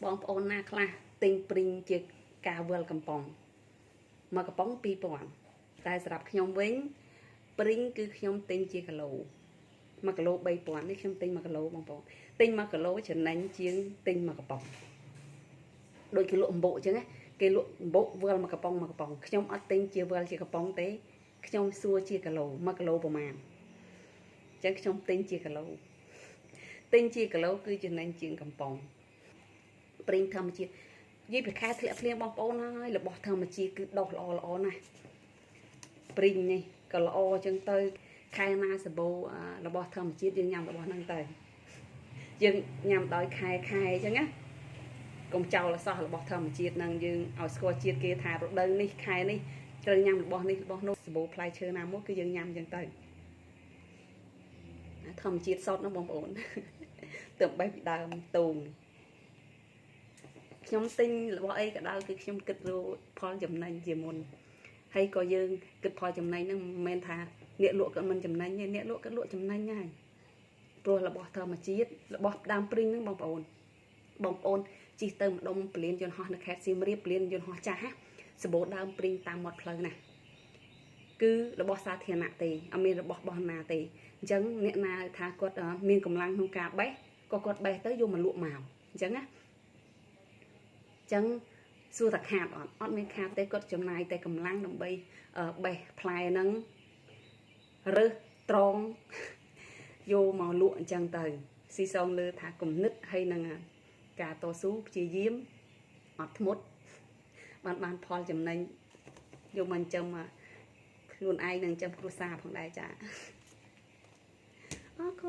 បងប្អូនណាខ្លះទិញព្រីងជាការវិលកំប៉ុងមកកំប៉ុង2000តែសម្រាប់ខ្ញុំវិញព្រីងគឺខ្ញុំទិញជាគីឡូ1គីឡូ3000នេះខ្ញុំទិញ1គីឡូបងប្អូនទិញ1គីឡូចំណេញជាងទិញ1កំប៉ុងដូចគេលក់អំបុកអញ្ចឹងណាគេលក់អំបុកវិល1កំប៉ុងខ្ញុំអត់ទិញជាវិលជាកំប៉ុងទេខ្ញុំសួរជាគីឡូ1គីឡូប្រហែលអញ្ចឹងខ្ញុំទិញជាគីឡូគឺចំណេញជាងកំប៉ុងព្រីងធម្មជាតិនិយាយពីខែធ្លាក់ភ្លៀងបងប្អូនហើយរបស់ធម្មជាតិគឺដុះល្អណាស់ព្រីងនេះក៏ល្អអញ្ចឹងទៅខែណាសាបូរបស់ធម្មជាតិយើងញ៉ាំរបស់ហ្នឹងទៅយើងញ៉ាំដោយខែអញ្ចឹងណាកុំចោលអសោះរបស់ធម្មជាតិហ្នឹងយើងឲ្យស្គាល់ជាតិគេថារដូវនេះខែនេះត្រូវញ៉ាំរបស់នេះរបស់នោះសាបូផ្លែឈើណាមួយគឺយើងញ៉ាំអញ្ចឹងទៅធម្មជាតិសតណាបងប្អូនទៅបេះពីដើមតូងខ្ញុំទិញរបស់អីក៏ដោយគឺខ្ញុំគិតរកផលចំណេញជាមុនហើយក៏យើងគិតផលចំណេញហ្នឹងមិនមែនថាអ្នកលក់ក៏មិនចំណេញទេអ្នកលក់ក៏លក់ចំណេញដែរព្រោះរបស់ធម្មជាតិរបស់ដើមព្រីងហ្នឹងបងប្អូនជិះទៅម្ដុំពលានយន្តហោះនៅខេត្តសៀមរាបពលានយន្តហោះចាស់សម្បូរដើមព្រីងតាមមាត់ផ្លូវណាគឺរបស់សាធារណៈទេអត់មានរបស់បោះណាទេអញ្ចឹងអ្នកណាថាគាត់មានកម្លាំងក្នុងការបេះក៏គាត់បេះទៅយកមកលក់មកអញ្ចឹងណាអញ្ចឹងសួរថាខាតអត់មានខាតទេគាត់ចំណាយតែកម្លាំងដើម្បីបេះផ្លែហ្នឹងរើសត្រង់យកមកលក់អញ្ចឹងទៅស៊ីសងលើថាគំនិតហើយនឹងការតស៊ូព្យាយាមអត់ធ្មត់បានផលចំណេញយកមកចិញ្ចឹមខ្លួនឯងនិងចិញ្ចឹមគ្រួសារផងដែរចាអរគុណ